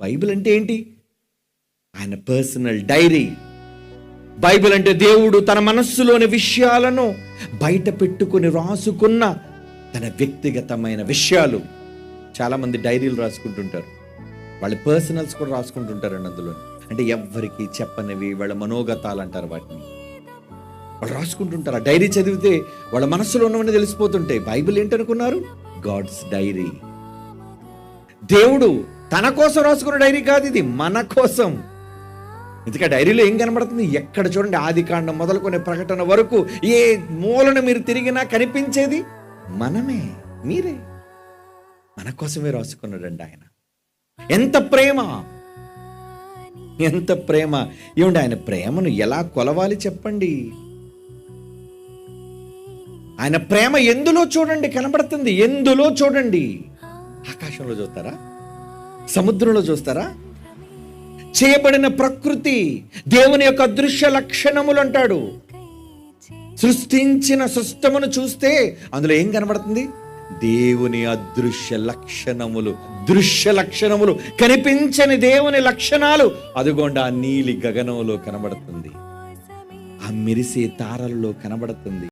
Bible అంటే ఏంటి? ఆయన పర్సనల్ డైరీ. బైబిల్ అంటే దేవుడు తన మనస్సులోని విషయాలను బయట పెట్టుకుని రాసుకున్న తన వ్యక్తిగతమైన విషయాలు. చాలామంది డైరీలు రాసుకుంటుంటారు, వాళ్ళ పర్సనల్స్ కూడా రాసుకుంటుంటారండి అందులో. అంటే ఎవ్వరికి చెప్పనివి వాళ్ళ మనోగతాలు అంటారు వాటిని. వాళ్ళు రాసుకుంటుంటారు. ఆ డైరీ చదివితే వాళ్ళ మనస్సులో ఉన్నవన్నీ తెలిసిపోతుంటాయి. బైబిల్ ఏంటనుకున్నారు? God's diary. దేవుడు తన కోసం రాసుకున్న డైరీ కాదు ఇది, మన కోసం. ఎందుకంటే డైరీలో ఏం కనబడుతుంది? ఎక్కడ చూడండి, ఆదికాండం మొదలుకొని ప్రకటన వరకు ఏ మూలను మీరు తిరిగినా కనిపించేది మనమే, మీరే. మన కోసమే రాసుకున్నాడండి ఆయన. ఎంత ప్రేమ, ఎంత ప్రేమ! ఏమండి, ఆయన ప్రేమను ఎలా కొలవాలి చెప్పండి? ఆయన ప్రేమ ఎందులో చూడండి కనబడుతుంది, ఎందులో చూడండి. ఆకాశంలో చూస్తారా? సముద్రంలో చూస్తారా? చేయబడిన ప్రకృతి, దేవుని యొక్క అదృశ్య లక్షణములు అంటాడు. సృష్టించిన సృష్టమును చూస్తే అందులో ఏం కనబడుతుంది? దేవుని అదృశ్య లక్షణములు, దృశ్య లక్షణములు, కనిపించని దేవుని లక్షణాలు అదిగోండి ఆ నీలి గగనంలో కనబడుతుంది, ఆ మెరిసే తారల్లో కనబడుతుంది.